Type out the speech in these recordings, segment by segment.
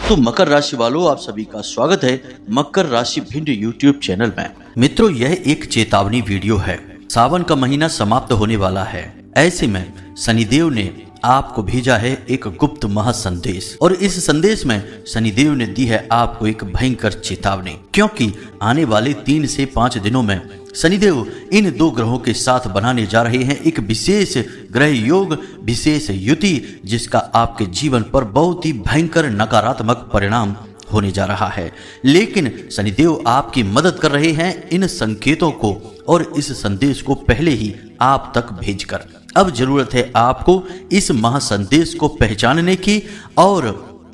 तो मकर राशि वालों, आप सभी का स्वागत है मकर राशि भिंड यूट्यूब चैनल में। मित्रों, यह एक चेतावनी वीडियो है। सावन का महीना समाप्त होने वाला है। ऐसे में शनिदेव ने आपको भेजा है एक गुप्त महासंदेश, और इस संदेश में शनिदेव ने दी है आपको एक भयंकर चेतावनी, क्योंकि आने वाले 3 से 5 दिनों में शनिदेव इन 2 ग्रहों के साथ बनाने जा रहे हैं एक विशेष ग्रह योग, विशेष युति, जिसका आपके जीवन पर बहुत ही भयंकर नकारात्मक परिणाम होने जा रहा है। लेकिन शनिदेव आपकी मदद कर रहे हैं इन संकेतों को और इस संदेश को पहले ही आप तक भेजकर। अब जरूरत है आपको इस महासंदेश को पहचानने की और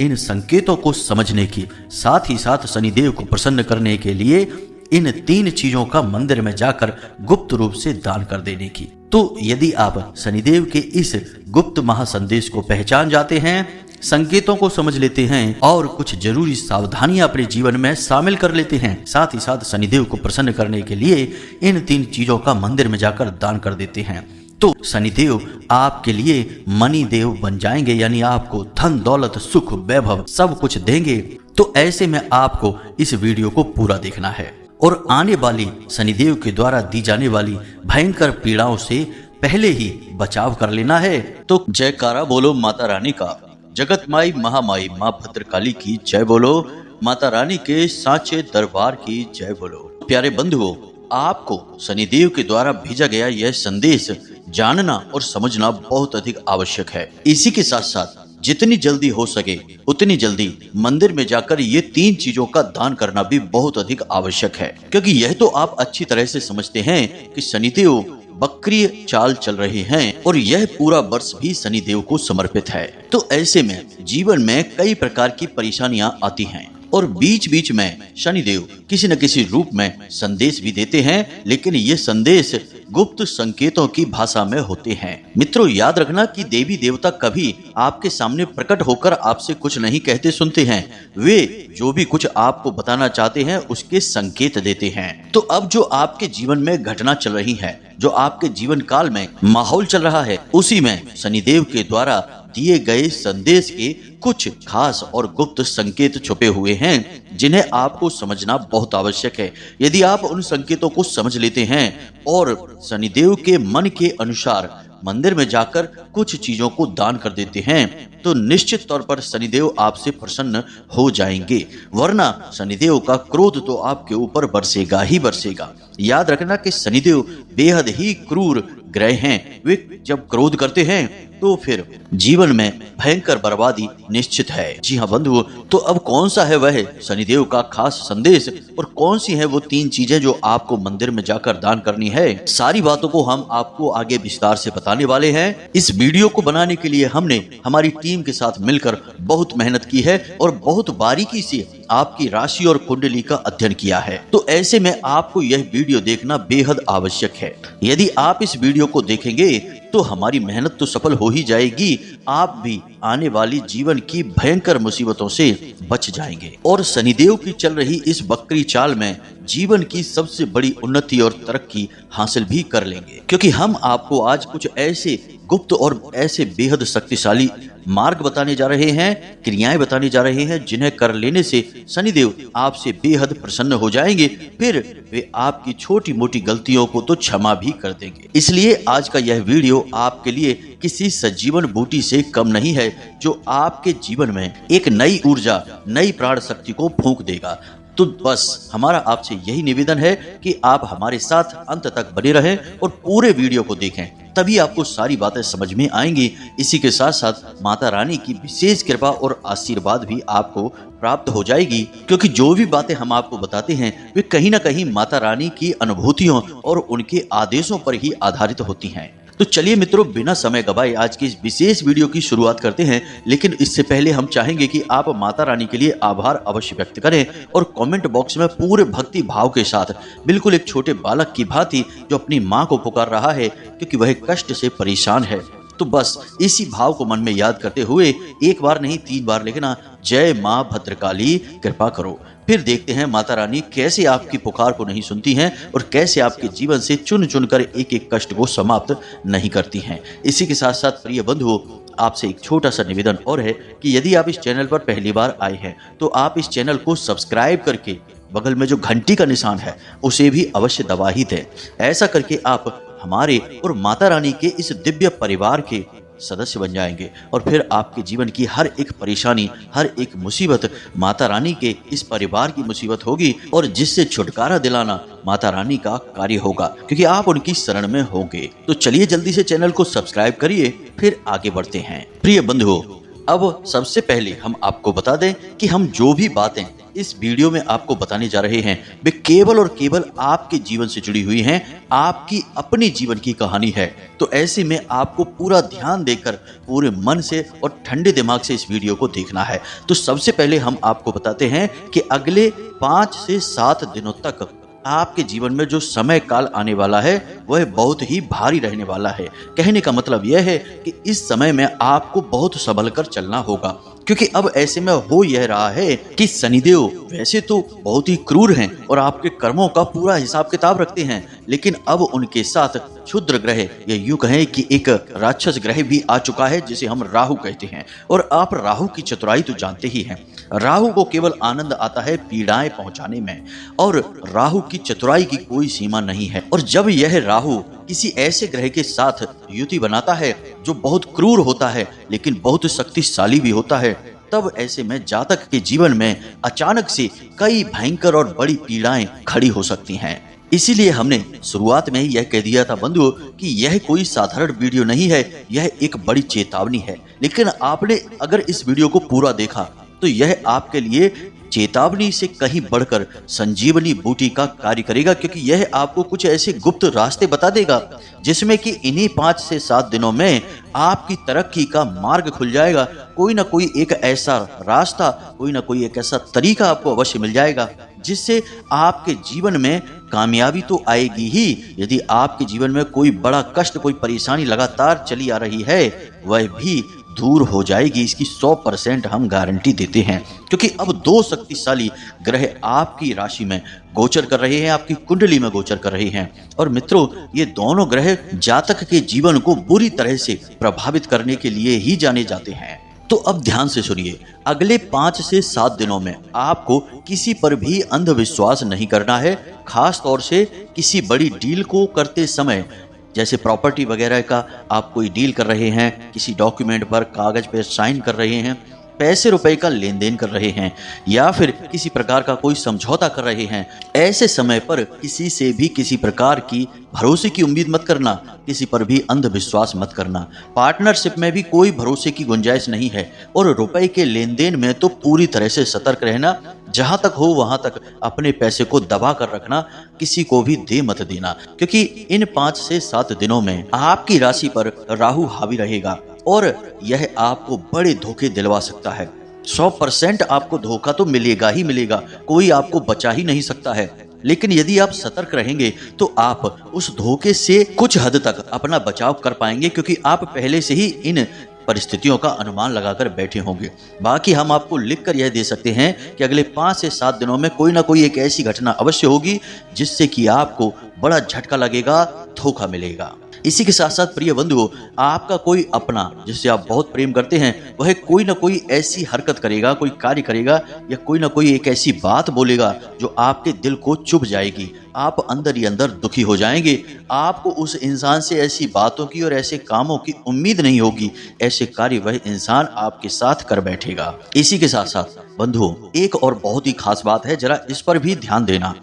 इन संकेतों को समझने की, साथ ही साथ शनिदेव को प्रसन्न करने के लिए इन 3 चीजों का मंदिर में जाकर गुप्त रूप से दान कर देने की। तो यदि आप शनिदेव के इस गुप्त महासंदेश को पहचान जाते हैं, संकेतों को समझ लेते हैं और कुछ जरूरी सावधानियां अपने जीवन में शामिल कर लेते हैं, साथ ही साथ शनिदेव को प्रसन्न करने के लिए इन 3 चीजों का मंदिर में जाकर दान कर देते हैं, तो शनिदेव आपके लिए मनी देव बन जाएंगे, यानी आपको धन दौलत सुख वैभव सब कुछ देंगे। तो ऐसे में आपको इस वीडियो को पूरा देखना है और आने वाली शनिदेव के द्वारा दी जाने वाली भयंकर पीड़ाओं से पहले ही बचाव कर लेना है। तो जयकारा बोलो माता रानी का, जगत माई महामाई माँ भद्रकाली की जय बोलो, माता रानी के सांचे दरबार की जय बोलो। प्यारे बंधुओं, आपको शनिदेव के द्वारा भेजा गया यह संदेश जानना और समझना बहुत अधिक आवश्यक है। इसी के साथ साथ जितनी जल्दी हो सके उतनी जल्दी मंदिर में जाकर ये 3 चीजों का दान करना भी बहुत अधिक आवश्यक है, क्योंकि यह तो आप अच्छी तरह से समझते हैं कि शनिदेव बक्री चाल चल रहे हैं और यह पूरा वर्ष भी शनिदेव को समर्पित है। तो ऐसे में जीवन में कई प्रकार की परेशानियां आती हैं और बीच बीच में शनिदेव किसी न किसी रूप में संदेश भी देते हैं, लेकिन ये संदेश गुप्त संकेतों की भाषा में होते हैं। मित्रों, याद रखना कि देवी देवता कभी आपके सामने प्रकट होकर आपसे कुछ नहीं कहते सुनते हैं, वे जो भी कुछ आपको बताना चाहते हैं उसके संकेत देते हैं। तो अब जो आपके जीवन में घटना चल रही है, जो आपके जीवन काल में माहौल चल रहा है, उसी में शनिदेव के द्वारा दिए गए संदेश के कुछ खास और गुप्त संकेत छुपे हुए हैं, जिन्हें आपको समझना बहुत आवश्यक है। यदि आप उन संकेतों को समझ लेते हैं और शनिदेव के मन के अनुसार मंदिर में जाकर कुछ चीजों को दान कर देते हैं, तो निश्चित तौर पर शनिदेव आपसे प्रसन्न हो जाएंगे, वरना शनिदेव का क्रोध तो आपके ऊपर बरसेगा ही बरसेगा। याद रखना कि शनिदेव बेहद ही क्रूर ग्रह हैं। वे जब क्रोध करते हैं तो फिर जीवन में भयंकर बर्बादी निश्चित है। जी हाँ बंधुओं, तो अब कौन सा है वह शनिदेव का खास संदेश और कौन सी है वो 3 चीजें जो आपको मंदिर में जाकर दान करनी है, सारी बातों को हम आपको आगे विस्तार से बताने वाले हैं। इस वीडियो को बनाने के लिए हमने हमारी टीम के साथ मिलकर बहुत मेहनत की है और बहुत बारीकी से आपकी राशि और कुंडली का अध्ययन किया है। तो ऐसे में आपको यह वीडियो देखना बेहद आवश्यक है। यदि आप इस वीडियो को देखेंगे तो हमारी मेहनत तो सफल हो ही जाएगी, आप भी आने वाली जीवन की भयंकर मुसीबतों से बच जाएंगे और शनिदेव की चल रही इस बकरी चाल में जीवन की सबसे बड़ी उन्नति और तरक्की हासिल भी कर लेंगे, क्योंकि हम आपको आज कुछ ऐसे गुप्त और ऐसे बेहद शक्तिशाली मार्ग बताने जा रहे हैं, क्रियाएं बताने जा रहे हैं, जिन्हें कर लेने से शनिदेव आपसे बेहद प्रसन्न हो जाएंगे। फिर वे आपकी छोटी मोटी गलतियों को तो क्षमा भी कर देंगे। इसलिए आज का यह वीडियो आपके लिए किसी सजीवन बूटी से कम नहीं है, जो आपके जीवन में एक नई ऊर्जा, नई प्राण शक्ति को फूंक देगा। तो बस हमारा आपसे यही निवेदन है कि आप हमारे साथ अंत तक बने रहें और पूरे वीडियो को देखें, तभी आपको सारी बातें समझ में आएंगी। इसी के साथ साथ माता रानी की विशेष कृपा और आशीर्वाद भी आपको प्राप्त हो जाएगी, क्योंकि जो भी बातें हम आपको बताते हैं वे कहीं ना कहीं माता रानी की अनुभूतियों और उनके आदेशों पर ही आधारित होती हैं। तो चलिए मित्रों, बिना समय गवाए आज की इस विशेष वीडियो की शुरुआत करते हैं। लेकिन इससे पहले हम चाहेंगे कि आप माता रानी के लिए आभार अवश्य व्यक्त करें और कमेंट बॉक्स में पूरे भक्ति भाव के साथ, बिल्कुल एक छोटे बालक की भांति जो अपनी माँ को पुकार रहा है क्योंकि वह कष्ट से परेशान है, तो बस इसी भाव को मन में याद करते हुए एक बार नहीं 3 बार लिखना, जय माँ भद्रकाली कृपा करो। फिर देखते हैं माता रानी कैसे आपकी पुकार को नहीं सुनती हैं और कैसे आपके जीवन से चुन चुन कर एक एक कष्ट को समाप्त नहीं करती हैं। इसी के साथ साथ प्रिय बंधुओं, आपसे एक छोटा सा निवेदन और है कि यदि आप इस चैनल पर पहली बार आए हैं तो आप इस चैनल को सब्सक्राइब करके बगल में जो घंटी का निशान है उसे भी अवश्य दबा ही दें। ऐसा करके आप हमारे और माता रानी के इस दिव्य परिवार के सदस्य बन जाएंगे और फिर आपके जीवन की हर एक परेशानी, हर एक मुसीबत माता रानी के इस परिवार की मुसीबत होगी और जिससे छुटकारा दिलाना माता रानी का कार्य होगा, क्योंकि आप उनकी शरण में होंगे। तो चलिए जल्दी से चैनल को सब्सक्राइब करिए, फिर आगे बढ़ते हैं। प्रिय बंधुओं, अब सबसे पहले हम आपको बता दें कि हम जो भी बातें इस वीडियो में आपको बताने जा रहे हैं वे केवल और केवल आपके जीवन से जुड़ी हुई हैं, आपकी अपनी जीवन की कहानी है। तो ऐसे में आपको पूरा ध्यान देकर पूरे मन से और ठंडे दिमाग से इस वीडियो को देखना है। तो सबसे पहले हम आपको बताते हैं कि अगले 5 से 7 दिनों तक आपके जीवन में जो समय काल आने वाला है वह बहुत ही भारी रहने वाला है। कहने का मतलब यह है कि इस समय में आपको बहुत संभल कर चलना होगा, क्योंकि अब ऐसे में हो यह रहा है कि शनिदेव वैसे तो बहुत ही क्रूर हैं और आपके कर्मों का पूरा हिसाब किताब रखते हैं, लेकिन अब उनके साथ क्षुद्र ग्रह या यूं कहें कि एक राक्षस ग्रह भी आ चुका है जिसे हम राहु कहते हैं। और आप राहु की चतुराई तो जानते ही हैं। राहु को केवल आनंद आता है पीड़ाएं पहुंचाने में, और राहु की चतुराई की कोई सीमा नहीं है। और जब यह राहु किसी ऐसे ग्रह के साथ युति बनाता है जो बहुत क्रूर होता है लेकिन बहुत शक्तिशाली भी होता है, तब ऐसे में जातक के जीवन में अचानक से कई भयंकर और बड़ी पीड़ाएं खड़ी हो सकती हैं। इसीलिए हमने शुरुआत में ही यह कह दिया था बंधुओं कि यह कोई साधारण वीडियो नहीं है, यह एक बड़ी चेतावनी है। लेकिन आपने अगर इस वीडियो को पूरा देखा तो यह आपके लिए चेतावनी से कहीं बढ़कर संजीवनी बूटी का कार्य करेगा, क्योंकि यह आपको कुछ ऐसे गुप्त रास्ते बता देगा जिसमें कि इन्हीं 5 से 7 दिनों में आपकी तरक्की का मार्ग खुल जाएगा। कोई ना कोई एक ऐसा रास्ता, कोई ना कोई एक ऐसा तरीका आपको अवश्य मिल जाएगा जिससे आपके जीवन में कामयाबी तो आएगी ही, यदि आपके जीवन में कोई बड़ा कष्ट, कोई परेशानी लगातार चली आ रही है वह भी दूर हो जाएगी। इसकी 100% हम गारंटी देते हैं, क्योंकि अब 2 शक्तिशाली ग्रह आपकी राशि में गोचर कर रहे हैं, आपकी कुंडली में गोचर कर रहे हैं। और मित्रों, ये दोनों ग्रह जातक के जीवन को बुरी तरह से प्रभावित करने के लिए ही जाने जाते हैं। तो अब ध्यान से सुनिए, अगले 5 से 7 दिनों में आपको किसी पर भी अंधविश्वास नहीं करना है। खास तौर से किसी बड़ी डील को करते समय, जैसे प्रॉपर्टी वगैरह का आप कोई डील कर रहे हैं, किसी डॉक्यूमेंट पर कागज पे साइन कर रहे हैं, पैसे रुपए का लेन देन कर रहे हैं, या फिर किसी प्रकार का कोई समझौता कर रहे हैं, ऐसे समय पर किसी से भी किसी प्रकार की भरोसे की उम्मीद मत करना, किसी पर भी अंधविश्वास मत करना। पार्टनरशिप में भी कोई भरोसे की गुंजाइश नहीं है, और रुपए के लेन देन में तो पूरी तरह से सतर्क रहना। जहां तक हो वहां तक अपने पैसे को दबा कर रखना, किसी को भी दे मत देना, क्योंकि इन 5 से 7 दिनों में आपकी राशि पर राहु हावी रहेगा और यह आपको बड़े धोखे दिलवा सकता है। 100% आपको धोखा तो मिलेगा ही मिलेगा, कोई आपको बचा ही नहीं सकता है। लेकिन यदि आप सतर्क रहेंगे तो आप उस धोखे से कुछ हद तक अपना बचाव कर पाएंगे, क्योंकि आप पहले से ही इन परिस्थितियों का अनुमान लगाकर बैठे होंगे। बाकी हम आपको लिखकर यह दे सकते हैं कि अगले 5 से 7 दिनों में कोई ना कोई एक ऐसी घटना अवश्य होगी जिससे कि आपको बड़ा झटका लगेगा, धोखा मिलेगा। इसी के साथ साथ प्रिय बंधुओं, आपका कोई अपना जिससे आप बहुत प्रेम करते हैं वह कोई ना कोई ऐसी हरकत करेगा, कोई कार्य करेगा, या कोई ना कोई एक ऐसी बात बोलेगा जो आपके दिल को चुभ जाएगी। आप अंदर ही अंदर दुखी हो जाएंगे। आपको उस इंसान से ऐसी बातों की और ऐसे कामों की उम्मीद नहीं होगी, ऐसे कार्य वह इंसान आपके साथ कर बैठेगा। इसी के साथ साथ बंधुओं, एक और बहुत ही खास बात है, जरा इस पर भी ध्यान देना।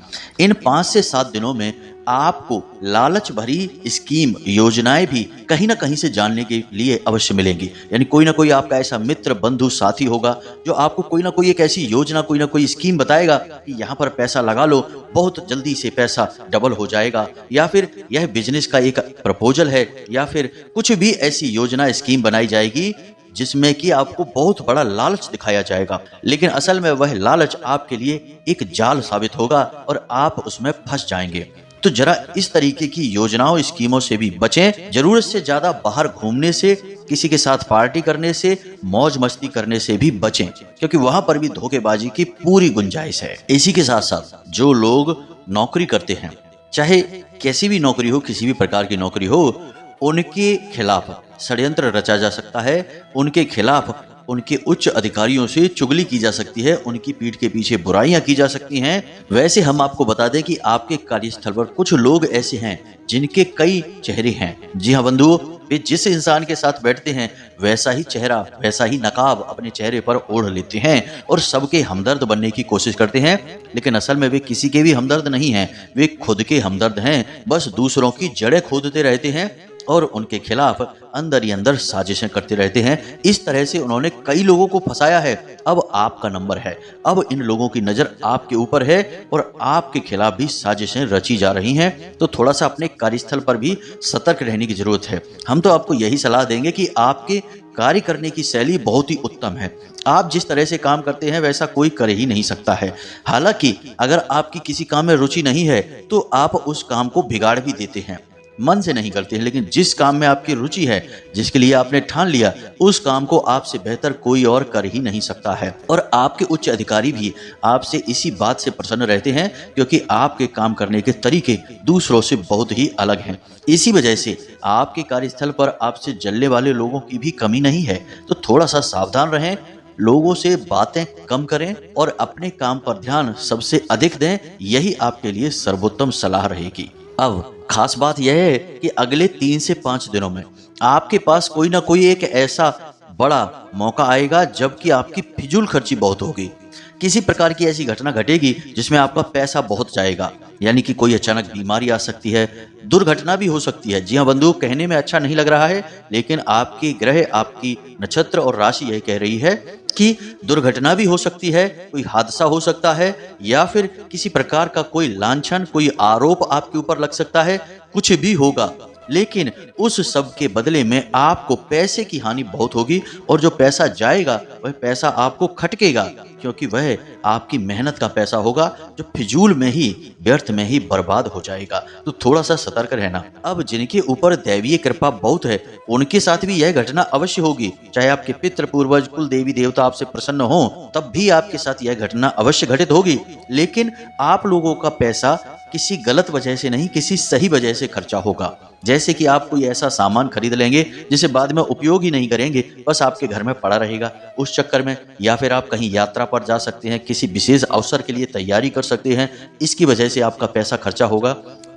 इन 5 से 7 दिनों में आपको लालच भरी स्कीम, योजनाएं भी कहीं ना कहीं से जानने के लिए अवश्य मिलेंगी। यानी कोई ना कोई आपका ऐसा मित्र, बंधु, साथी होगा जो आपको कोई ना कोई एक ऐसी योजना, कोई ना कोई स्कीम बताएगा कि यहाँ पर पैसा लगा लो, बहुत जल्दी से पैसा डबल हो जाएगा, या फिर यह बिजनेस का एक प्रपोजल है, या फिर कुछ भी ऐसी योजना, स्कीम बनाई जाएगी जिसमें कि आपको बहुत बड़ा लालच दिखाया जाएगा। लेकिन असल में वह लालच आपके लिए एक जाल साबित होगा और आप उसमें फंस जाएंगे। तो जरा इस तरीके की योजनाओं, स्कीमों से भी बचें। जरूरत से ज्यादा बाहर घूमने से, किसी के साथ पार्टी करने से, मौज मस्ती करने से भी बचें, क्योंकि वहां पर भी धोखेबाजी की पूरी गुंजाइश है। इसी के साथ साथ जो लोग नौकरी करते हैं, चाहे कैसी भी नौकरी हो, किसी भी प्रकार की नौकरी हो, उनके खिलाफ षड्यंत्र रचा जा सकता है, उनके खिलाफ उनके उच्च अधिकारियों से चुगली की जा सकती है, उनकी पीठ के पीछे बुराइयां की जा सकती हैं। वैसे हम आपको बता दें कि आपके कार्यस्थल पर कुछ लोग ऐसे हैं जिनके कई चेहरे हैं। जी हाँ बंधुओं, वे जिस इंसान के साथ बैठते हैं वैसा ही चेहरा, वैसा ही नकाब अपने चेहरे पर ओढ़ लेते हैं और सबके हमदर्द बनने की कोशिश करते हैं, लेकिन असल में वे किसी के भी हमदर्द नहीं हैं, वे खुद के हमदर्द हैं। बस दूसरों की जड़ें खोदते रहते हैं और उनके खिलाफ अंदर ही अंदर साजिशें करते रहते हैं। इस तरह से उन्होंने कई लोगों को फंसाया है। अब आपका नंबर है, अब इन लोगों की नजर आपके ऊपर है और आपके खिलाफ भी साजिशें रची जा रही हैं। तो थोड़ा सा अपने कार्यस्थल पर भी सतर्क रहने की जरूरत है। हम तो आपको यही सलाह देंगे कि आपके कार्य करने की शैली बहुत ही उत्तम है। आप जिस तरह से काम करते हैं वैसा कोई कर ही नहीं सकता है। हालांकि अगर आपकी किसी काम में रुचि नहीं है तो आप उस काम को बिगाड़ भी देते हैं, मन से नहीं करते हैं, लेकिन जिस काम में आपकी रुचि है, जिसके लिए आपने ठान लिया, उस काम को आपसे बेहतर कोई और कर ही नहीं सकता है। और आपके उच्च अधिकारी भी आपसे इसी बात से प्रसन्न रहते हैं क्योंकि आपके काम करने के तरीके दूसरों से बहुत ही अलग हैं। इसी वजह से आपके कार्यस्थल पर आपसे जलने वाले लोगों की भी कमी नहीं है। तो थोड़ा सा सावधान रहें, लोगों से बातें कम करें और अपने काम पर ध्यान सबसे अधिक दें। यही आपके लिए सर्वोत्तम सलाह रहेगी। अब खास बात यह है कि अगले 3 से 5 दिनों में आपके पास कोई ना कोई एक ऐसा बड़ा मौका आएगा जबकि आपकी फिजूल खर्ची बहुत होगी। किसी प्रकार की ऐसी घटना घटेगी जिसमें आपका पैसा बहुत जाएगा, यानी कि कोई अचानक बीमारी आ सकती है, दुर्घटना भी हो सकती है। जी हाँ बंधु, कहने में अच्छा नहीं लग रहा है, लेकिन आपके ग्रह, आपकी नक्षत्र और राशि यही कह रही है कि दुर्घटना भी हो सकती है, कोई हादसा हो सकता है, या फिर किसी प्रकार का कोई लांछन, कोई आरोप आपके ऊपर लग सकता है, कुछ भी होगा। लेकिन उस सब के बदले में आपको पैसे की हानि बहुत होगी और जो पैसा जाएगा वह पैसा आपको खटकेगा, क्योंकि वह आपकी मेहनत का पैसा होगा जो फिजूल में ही, व्यर्थ में ही बर्बाद हो जाएगा। तो थोड़ा सा सतर्क रहना। अब जिनके ऊपर दैवीय कृपा बहुत है उनके साथ भी यह घटना अवश्य होगी। चाहे आपके पितृ पूर्वज कुल देवी देवता आपसे प्रसन्न हो, तब भी आपके साथ यह घटना अवश्य घटित होगी। लेकिन आप लोगों का पैसा किसी गलत वजह से नहीं, किसी सही वजह से खर्चा होगा। जैसे कि आप कोई ऐसा सामान खरीद लेंगे जिसे बाद में उपयोग ही नहीं करेंगे, बस आपके घर में पड़ा रहेगा उस चक्कर में, या फिर आप कहीं यात्रा पर जा सकते हैं, किसी विशेष अवसर के लिए तैयारी कर सकते हैं, इसकी वजह से आपका पैसा खर्चा होगा।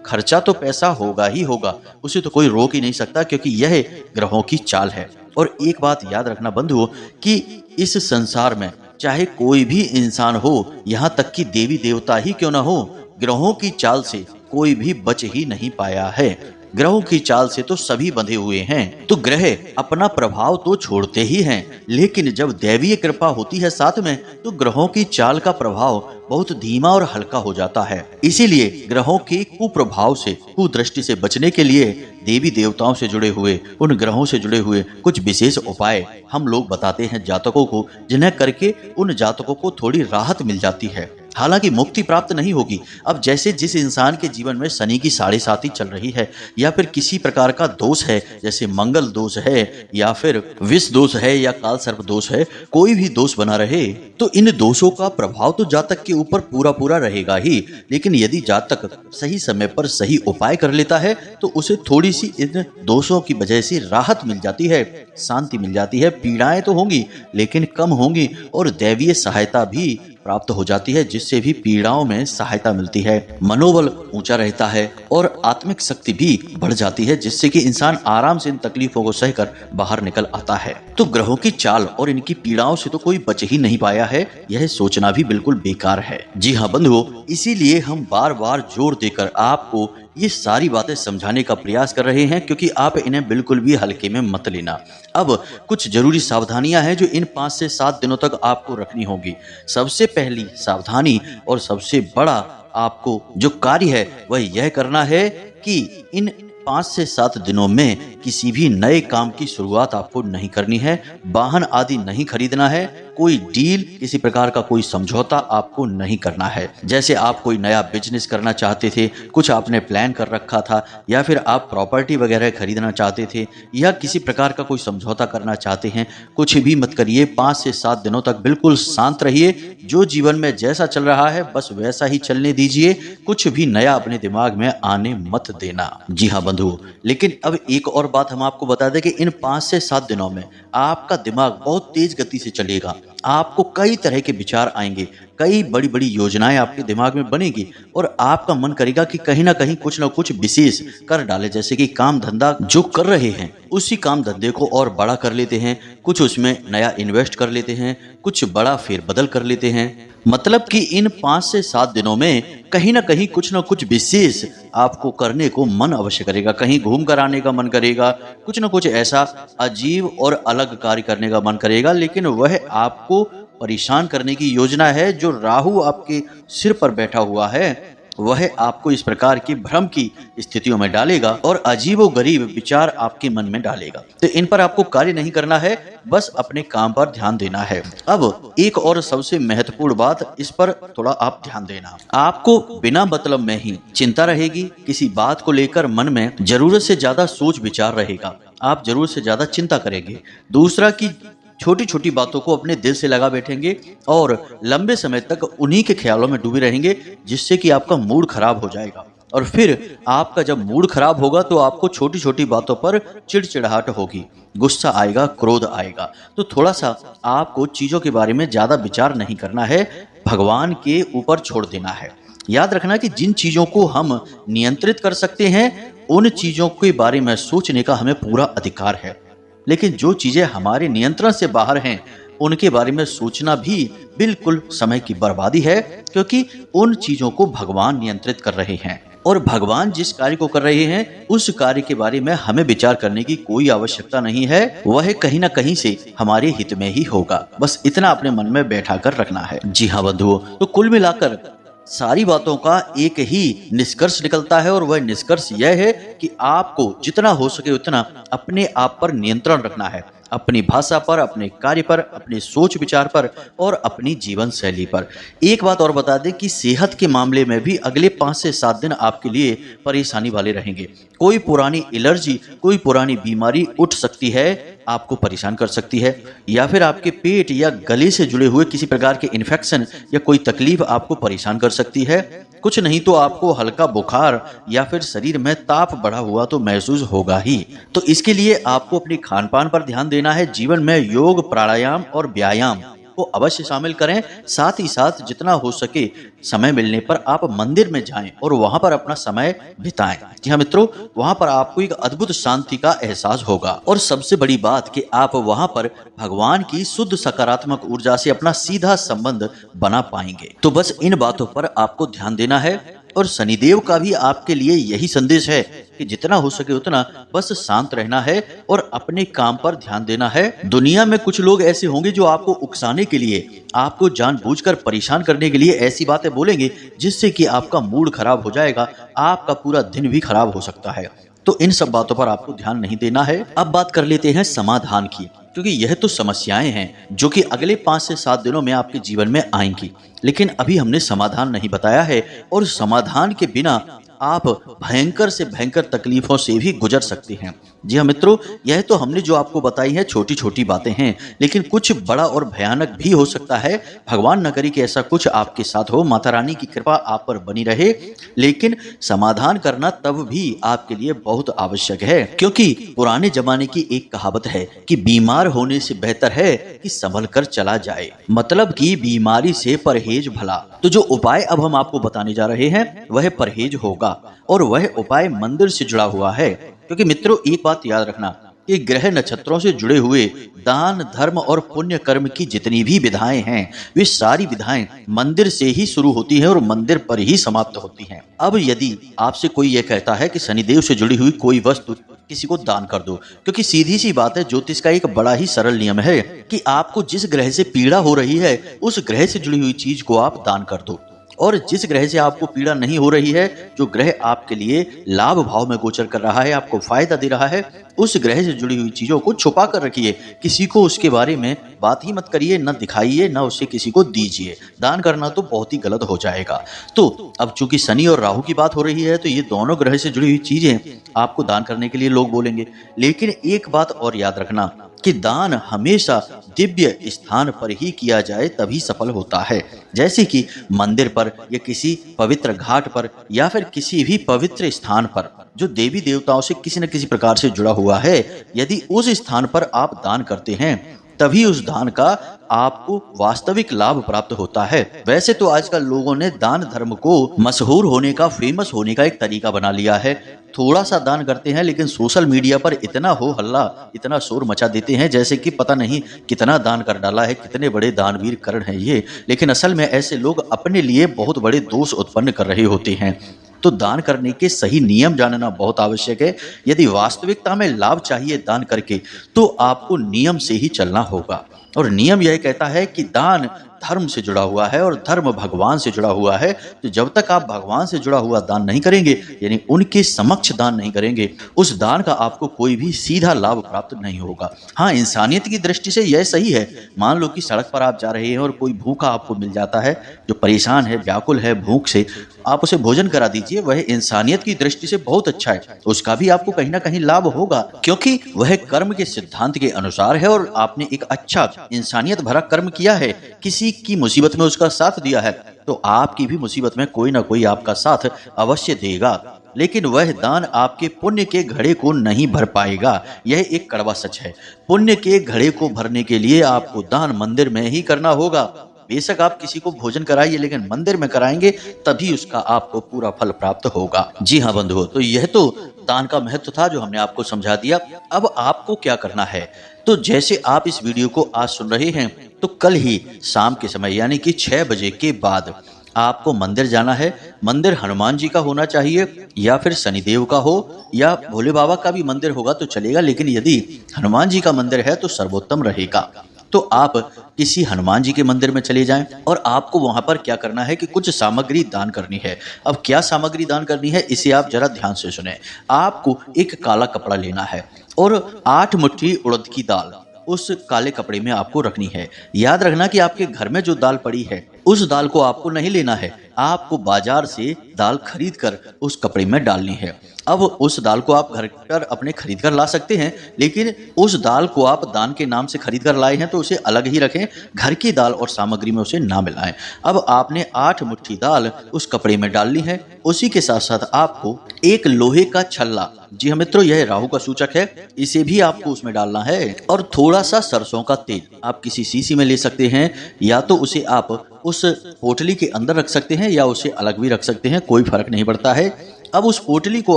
खर्चा तो पैसा होगा ही होगा, उसे तो कोई रोक ही नहीं सकता, क्योंकि यह ग्रहों की चाल है। और एक बात याद रखना बंधुओं कि इस संसार में चाहे कोई भी इंसान हो, यहाँ तक कि देवी देवता ही क्यों ना हो, ग्रहों की चाल से कोई भी बच ही नहीं पाया है। ग्रहों की चाल से तो सभी बंधे हुए हैं। तो ग्रह अपना प्रभाव तो छोड़ते ही हैं, लेकिन जब दैवीय कृपा होती है साथ में, तो ग्रहों की चाल का प्रभाव बहुत धीमा और हल्का हो जाता है। इसीलिए ग्रहों के कुप्रभाव से, कुदृष्टि से बचने के लिए देवी देवताओं से जुड़े हुए, उन ग्रहों से जुड़े हुए कुछ विशेष उपाय हम लोग बताते हैं जातकों को, जिन्हें करके उन जातकों को थोड़ी राहत मिल जाती है। हालांकि मुक्ति प्राप्त नहीं होगी। अब जैसे जिस इंसान के जीवन में शनि की 7.5 चल रही है, या फिर किसी प्रकार का दोष है, जैसे मंगल दोष है, या फिर विष दोष है, या काल सर्प दोष है, कोई भी दोष बना रहे, तो इन दोषों का प्रभाव तो जातक के ऊपर पूरा पूरा रहेगा ही। लेकिन यदि जातक सही समय पर सही उपाय कर लेता है तो उसे थोड़ी सी इन दोषों की वजह से राहत मिल जाती है, शांति मिल जाती है। पीड़ाएं तो होंगी लेकिन कम होंगी, और दैवीय सहायता भी प्राप्त हो जाती है, जिससे भी पीड़ाओं में सहायता मिलती है। मनोबल ऊंचा रहता है और आत्मिक शक्ति भी बढ़ जाती है, जिससे कि इंसान आराम से इन तकलीफों को सहकर बाहर निकल आता है। तो ग्रहों की चाल और इनकी पीड़ाओं से तो कोई बच ही नहीं पाया है, यह सोचना भी बिल्कुल बेकार है। जी हाँ बंधुओं, इसीलिए हम बार बार जोर देकर आपको ये सारी बातें समझाने का प्रयास कर रहे हैं, क्योंकि आप इन्हें बिल्कुल भी हल्के में मत लेना। अब कुछ जरूरी सावधानियां हैं जो इन 5 से 7 दिनों तक आपको रखनी होगी। सबसे पहली सावधानी और सबसे बड़ा आपको जो कार्य है वह यह करना है कि इन 5 से 7 दिनों में किसी भी नए काम की शुरुआत आपको नहीं करनी है, वाहन आदि नहीं खरीदना है, कोई डील, किसी प्रकार का कोई समझौता आपको नहीं करना है। जैसे आप कोई नया बिजनेस करना चाहते थे, कुछ आपने प्लान कर रखा था, या फिर आप प्रॉपर्टी वगैरह खरीदना चाहते थे, या किसी प्रकार का कोई समझौता करना चाहते हैं, कुछ भी मत करिए। 5 से 7 दिनों तक बिल्कुल शांत रहिए, जो जीवन में जैसा चल रहा है बस वैसा ही चलने दीजिए, कुछ भी नया अपने दिमाग में आने मत देना। जी हाँ बंधुओं, लेकिन अब एक और बात हम आपको बता दें कि इन 5 से 7 दिनों में आपका दिमाग बहुत तेज गति से चलेगा। आपको कई तरह के विचार आएंगे, कई बड़ी बड़ी योजनाएं आपके दिमाग में बनेगी और आपका मन करेगा कि कहीं ना कहीं कुछ ना कुछ विशेष कर डाले। जैसे कि काम धंधा जो कर रहे हैं उसी काम धंधे को और बड़ा कर लेते हैं, कुछ उसमें नया इन्वेस्ट कर लेते हैं, कुछ बड़ा फेरबदल कर लेते हैं। मतलब कि इन 5 से 7 दिनों में कहीं ना कहीं कुछ ना कुछ विशेष आपको करने को मन अवश्य करेगा। कहीं घूम कर आने का मन करेगा, कुछ ना कुछ ऐसा अजीब और अलग कार्य करने का मन करेगा, लेकिन वह आपको परेशान करने की योजना है। जो राहु आपके सिर पर बैठा हुआ है वह आपको इस प्रकार की भ्रम की स्थितियों में डालेगा और अजीबोगरीब विचार आपके मन में डालेगा। तो इन पर आपको कार्य नहीं करना है, बस अपने काम पर ध्यान देना है। अब एक और सबसे महत्वपूर्ण बात, इस पर थोड़ा आप ध्यान देना। आपको बिना मतलब में ही चिंता रहेगी, किसी बात को लेकर मन में जरूरत से ज्यादा सोच विचार रहेगा, आप जरूरत से ज्यादा चिंता करेंगे। दूसरा की छोटी छोटी बातों को अपने दिल से लगा बैठेंगे और लंबे समय तक उन्हीं के ख्यालों में डूबे रहेंगे, जिससे कि आपका मूड खराब हो जाएगा। और फिर आपका जब मूड खराब होगा तो आपको छोटी छोटी बातों पर चिड़चिड़ाहट होगी, गुस्सा आएगा, क्रोध आएगा। तो थोड़ा सा आपको चीजों के बारे में ज्यादा विचार नहीं करना है, भगवान के ऊपर छोड़ देना है। याद रखना कि जिन चीजों को हम नियंत्रित कर सकते हैं उन चीजों के बारे में सोचने का हमें पूरा अधिकार है, लेकिन जो चीजें हमारे नियंत्रण से बाहर हैं उनके बारे में सोचना भी बिल्कुल समय की बर्बादी है, क्योंकि उन चीजों को भगवान नियंत्रित कर रहे हैं और भगवान जिस कार्य को कर रहे हैं उस कार्य के बारे में हमें विचार करने की कोई आवश्यकता नहीं है। वह कहीं ना कहीं से हमारे हित में ही होगा, बस इतना अपने मन में बैठा कर रखना है। जी हाँ बंधुओं, तो कुल मिलाकर सारी बातों का एक ही निष्कर्ष निकलता है और वह निष्कर्ष यह है कि आपको जितना हो सके उतना अपने आप पर नियंत्रण रखना है, अपनी भाषा पर, अपने कार्य पर, अपने सोच विचार पर और अपनी जीवन शैली पर। एक बात और बता दें कि सेहत के मामले में भी अगले 5 से 7 दिन आपके लिए परेशानी वाले रहेंगे। कोई पुरानी एलर्जी, कोई पुरानी बीमारी उठ सकती है, आपको परेशान कर सकती है, या फिर आपके पेट या गले से जुड़े हुए किसी प्रकार के इन्फेक्शन या कोई तकलीफ आपको परेशान कर सकती है। कुछ नहीं तो आपको हल्का बुखार या फिर शरीर में ताप बढ़ा हुआ तो महसूस होगा ही। तो इसके लिए आपको अपने खान पान पर ध्यान देना है। जीवन में योग, प्राणायाम और व्यायाम को अवश्य शामिल करें। साथ ही साथ जितना हो सके समय मिलने पर आप मंदिर में जाएं और वहां पर अपना समय बिताएं। जी हाँ मित्रों, वहां पर आपको एक अद्भुत शांति का एहसास होगा और सबसे बड़ी बात कि आप वहां पर भगवान की शुद्ध सकारात्मक ऊर्जा से अपना सीधा संबंध बना पाएंगे। तो बस इन बातों पर आपको ध्यान देना है और शनिदेव का भी आपके लिए यही संदेश है कि जितना हो सके उतना बस शांत रहना है और अपने काम पर ध्यान देना है। दुनिया में कुछ लोग ऐसे होंगे जो आपको उकसाने के लिए, आपको जानबूझकर परेशान करने के लिए ऐसी बातें बोलेंगे जिससे कि आपका मूड खराब हो जाएगा, आपका पूरा दिन भी खराब हो सकता है। तो इन सब बातों पर आपको ध्यान नहीं देना है। अब बात कर लेते हैं समाधान की, क्योंकि यह तो समस्याएं हैं जो कि अगले 5 से 7 दिनों में आपके जीवन में आएंगी, लेकिन अभी हमने समाधान नहीं बताया है और समाधान के बिना आप भयंकर से भयंकर तकलीफों से भी गुजर सकते हैं। जी हाँ मित्रों, यह तो हमने जो आपको बताई है छोटी छोटी बातें हैं, लेकिन कुछ बड़ा और भयानक भी हो सकता है। भगवान न करे कि ऐसा कुछ आपके साथ हो, माता रानी की कृपा आप पर बनी रहे। लेकिन समाधान करना तब भी आपके लिए बहुत आवश्यक है, क्योंकि पुराने जमाने की एक कहावत है कि बीमार होने से बेहतर है कि संभल कर चला जाए, मतलब कि बीमारी से परहेज भला। तो जो उपाय अब हम आपको बताने जा रहे हैं वह परहेज होगा और वह उपाय मंदिर से जुड़ा हुआ है। क्योंकि मित्रों एक बात याद रखना कि ग्रह नक्षत्रों से जुड़े हुए दान, धर्म और पुण्य कर्म की जितनी भी विधाएं हैं वे सारी विधाएं मंदिर से ही शुरू होती हैं और मंदिर पर ही समाप्त होती हैं। अब यदि आपसे कोई यह कहता है कि शनिदेव से जुड़ी हुई कोई वस्तु किसी को दान कर दो, क्योंकि सीधी सी बात है, ज्योतिष का एक बड़ा ही सरल नियम है कि आपको जिस ग्रह से पीड़ा हो रही है उस ग्रह से जुड़ी हुई चीज को आप दान कर दो, और जिस ग्रह से आपको पीड़ा नहीं हो रही है, जो ग्रह आपके लिए लाभ भाव में गोचर कर रहा है, आपको फायदा दे रहा है, उस ग्रह से जुड़ी हुई चीजों को छुपा कर रखिए। किसी को उसके बारे में बात ही मत करिए, न दिखाइए, न उसे किसी को दीजिए। दान करना तो बहुत ही गलत हो जाएगा। तो अब चूंकि शनि और राहु की बात हो रही है तो ये दोनों ग्रह से जुड़ी हुई चीजें आपको दान करने के लिए लोग बोलेंगे। लेकिन एक बात और याद रखना कि दान हमेशा दिव्य स्थान पर ही किया जाए तभी सफल होता है, जैसे कि मंदिर पर या किसी पवित्र घाट पर या फिर किसी भी पवित्र स्थान पर जो देवी देवताओं से किसी न किसी प्रकार से जुड़ा हुआ है। यदि उस स्थान पर आप दान करते हैं तभी उस दान का आपको वास्तविक लाभ प्राप्त होता है। वैसे तो आजकल लोगों ने दान धर्म को मशहूर होने का, फेमस होने का एक तरीका बना लिया है। थोड़ा सा दान करते हैं लेकिन सोशल मीडिया पर इतना हो हल्ला, इतना शोर मचा देते हैं जैसे कि पता नहीं कितना दान कर डाला है, कितने बड़े दानवीर करण हैं ये। लेकिन असल में ऐसे लोग अपने लिए बहुत बड़े दोष उत्पन्न कर रहे होते हैं। तो दान करने के सही नियम जानना बहुत आवश्यक है। यदि वास्तविकता में लाभ चाहिए दान करके तो आपको नियम से ही चलना होगा। और नियम यह कहता है कि दान धर्म से जुड़ा हुआ है और धर्म भगवान से जुड़ा हुआ है। तो जब तक आप भगवान से जुड़ा हुआ दान नहीं करेंगे, यानी उनके समक्ष दान नहीं करेंगे, उस दान का आपको कोई भी सीधा लाभ प्राप्त नहीं होगा। हाँ, इंसानियत की दृष्टि से यह सही है। मान लो कि सड़क पर आप जा रहे हैं और कोई भूखा आपको मिल जाता है, जो परेशान है, व्याकुल है भूख से, आप उसे भोजन करा दीजिए। वह इंसानियत की दृष्टि से बहुत अच्छा है, उसका भी आपको कहीं ना कहीं लाभ होगा, क्योंकि वह कर्म के सिद्धांत के अनुसार है और आपने एक अच्छा इंसानियत भरा कर्म किया है, किसी की मुसीबत में उसका साथ दिया है, तो आपकी भी मुसीबत में कोई ना कोई आपका साथ अवश्य देगा। लेकिन वह दान आपके पुण्य के घड़े को नहीं भर पाएगा। यह एक कड़वा सच है। पुण्य के घड़े को भरने के लिए आपको दान मंदिर में ही करना होगा। बेशक आप किसी को भोजन कराइए, लेकिन मंदिर में कराएंगे तभी उसका आपको पूरा फल प्राप्त होगा। जी हाँ बंधुओं, तो यह तो दान का महत्व था जो हमने आपको समझा दिया। अब आपको क्या करना है, तो जैसे आप इस वीडियो को आज सुन रहे हैं, तो कल ही शाम के समय यानी कि 6 बजे के बाद आपको मंदिर जाना है। मंदिर हनुमान जी का होना चाहिए या फिर शनिदेव का हो या भोले बाबा का भी मंदिर होगा तो चलेगा, लेकिन यदि हनुमान जी का मंदिर है तो सर्वोत्तम रहेगा। तो आप किसी हनुमान जी के मंदिर में चले जाएं और आपको वहां पर क्या करना है कि कुछ सामग्री दान करनी है। अब क्या सामग्री दान करनी है इसे आप जरा ध्यान से सुने। आपको एक काला कपड़ा लेना है और 8 मुट्ठी उड़द की दाल उस काले कपड़े में आपको रखनी है। याद रखना कि आपके घर में जो दाल पड़ी है उस दाल को आपको नहीं लेना है, आपको बाजार से दाल खरीद कर उस कपड़े में डालनी है। अब उस दाल को आप घर पर अपने खरीद कर ला सकते हैं, लेकिन उस दाल को आप दान के नाम से खरीद कर लाए हैं तो उसे अलग ही रखें, घर की दाल और सामग्री में उसे ना मिलाएं। अब आपने 8 मुट्ठी दाल उस कपड़े में डालनी है। उसी के साथ साथ आपको एक लोहे का छल्ला, जी हाँ मित्रों, यह राहु का सूचक है, इसे भी आपको उसमें डालना है। और थोड़ा सा सरसों का तेल आप किसी शीशी में ले सकते हैं, या तो उसे आप उस पोटली के अंदर रख सकते हैं या उसे अलग भी रख सकते हैं, कोई फर्क नहीं पड़ता है। अब उस पोटली को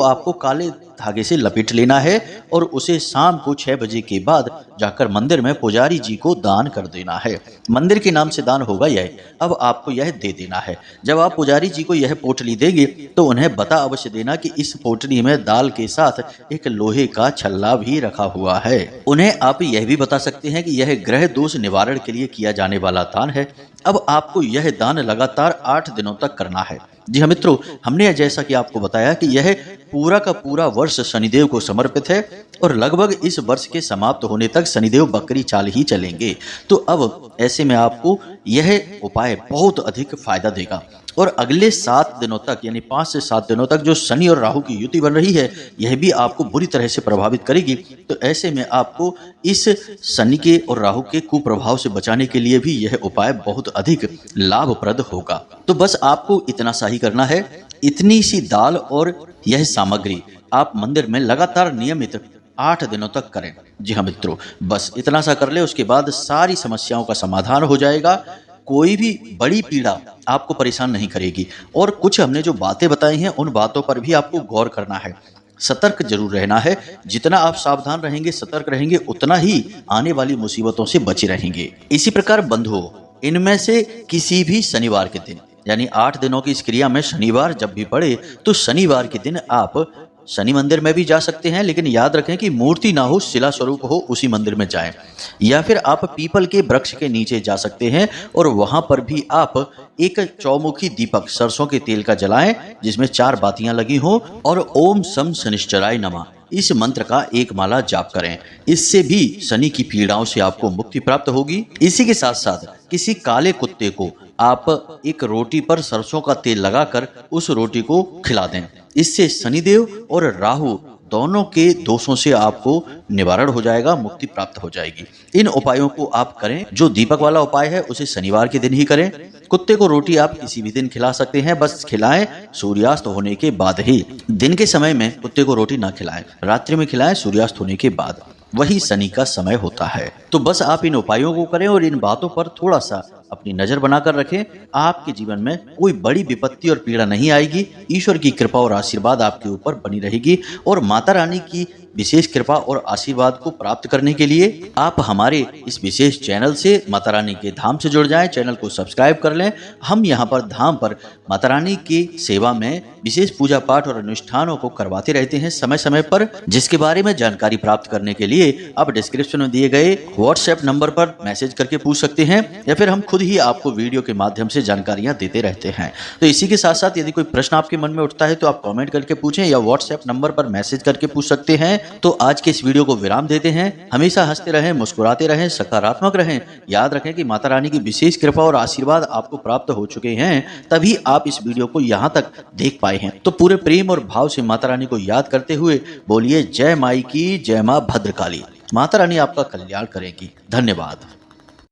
आपको काले धागे से लपेट लेना है और उसे शाम को 6 बजे के बाद जाकर मंदिर में पुजारी जी को दान कर देना है। मंदिर के नाम से दान होगा यह। अब आपको यह दे देना है। जब आप पुजारी जी को यह पोटली देंगे तो उन्हें बता अवश्य देना कि इस पोटली में दाल के साथ एक लोहे का छल्ला भी रखा हुआ है। उन्हें आप यह भी बता सकते हैं कि यह ग्रह दोष निवारण के लिए किया जाने वाला दान है। अब आपको यह दान लगातार 8 दिनों तक करना है। जी हाँ मित्रों, हमने जैसा कि आपको बताया कि यह पूरा का पूरा वर्ष शनिदेव को समर्पित है और लगभग इस वर्ष के समाप्त होने तक शनिदेव बकरी चाल ही चलेंगे। तो अब ऐसे में आपको यह उपाय बहुत अधिक फायदा देगा और अगले 7 दिनों तक यानी 5 से 7 दिनों तक जो शनि और राहु की युति बन रही है यह भी आपको बुरी तरह से प्रभावित करेगी। तो ऐसे में आपको इस शनि के और राहु के कुप्रभाव से बचाने के लिए भी यह उपाय बहुत अधिक लाभप्रद होगा। तो बस आपको इतना सा ही करना है। इतनी सी दाल और यह सामग्री आप मंदिर में लगातार नियमित 8 दिनों तक करें। जी हाँ मित्रों, बस इतना सा कर ले, उसके बाद सारी समस्याओं का समाधान हो जाएगा। कोई भी बड़ी पीड़ा आपको परेशान नहीं करेगी। और कुछ हमने जो बातें बताई हैं उन बातों पर भी आपको गौर करना है, सतर्क जरूर रहना है। जितना आप सावधान रहेंगे, सतर्क रहेंगे, उतना ही आने वाली मुसीबतों से बचे रहेंगे। इसी प्रकार बंधुओं, इनमें से किसी भी शनिवार के दिन यानी 8 दिनों की इस क्रिया में शनिवार जब भी पड़े तो शनिवार के दिन आप शनि मंदिर में भी जा सकते हैं, लेकिन याद रखें कि मूर्ति ना हो, शिला स्वरूप हो, उसी मंदिर में जाएं। या फिर आप पीपल के वृक्ष के नीचे जा सकते हैं और वहां पर भी आप एक चौमुखी दीपक सरसों के तेल का जलाएं जिसमें 4 बातियां लगी हों और ओम सम शनिश्चराय नमः इस मंत्र का एक माला जाप करें। इससे भी शनि की पीड़ाओं से आपको मुक्ति प्राप्त होगी। इसी के साथ साथ किसी काले कुत्ते को आप एक रोटी पर सरसों का तेल लगाकर उस रोटी को खिला दें। इससे शनिदेव और राहु दोनों के दोषों से आपको निवारण हो जाएगा, मुक्ति प्राप्त हो जाएगी। इन उपायों को आप करें। जो दीपक वाला उपाय है उसे शनिवार के दिन ही करें। कुत्ते को रोटी आप किसी भी दिन खिला सकते हैं, बस खिलाएं सूर्यास्त होने के बाद ही। दिन के समय में कुत्ते को रोटी ना खिलाएं, रात्रि में खिलाएं सूर्यास्त होने के बाद, वही शनि का समय होता है। तो बस आप इन उपायों को करें और इन बातों पर थोड़ा सा अपनी नजर बनाकर रखें। आपके जीवन में कोई बड़ी विपत्ति और पीड़ा नहीं आएगी। ईश्वर की कृपा और आशीर्वाद आपके ऊपर बनी रहेगी और माता रानी की विशेष कृपा और आशीर्वाद को प्राप्त करने के लिए आप हमारे इस विशेष चैनल से माता रानी के धाम से जुड़ जाएं। चैनल को सब्सक्राइब कर लें। हम यहाँ पर धाम पर माता रानी की सेवा में विशेष पूजा पाठ और अनुष्ठानों को करवाते रहते हैं समय समय पर, जिसके बारे में जानकारी प्राप्त करने के लिए आप डिस्क्रिप्शन में दिए गए व्हाट्सएप नंबर पर मैसेज करके पूछ सकते हैं या फिर हम खुद ही आपको वीडियो के माध्यम से जानकारियां देते रहते हैं। तो इसी के साथ साथ यदि कोई प्रश्न आपके मन में उठता है तो आप कमेंट करके पूछें या व्हाट्सएप नंबर पर मैसेज करके पूछ सकते हैं। तो आज के इस वीडियो को विराम देते हैं। हमेशा हंसते रहें, मुस्कुराते रहें, सकारात्मक रहें। याद रखें कि माता रानी की विशेष कृपा और आशीर्वाद आपको प्राप्त हो चुके हैं, तभी आप इस वीडियो को यहाँ तक देख पाए हैं। तो पूरे प्रेम और भाव से माता रानी को याद करते हुए बोलिए जय माई की, जय माँ भद्रकाली। माता रानी आपका कल्याण करेगी। धन्यवाद।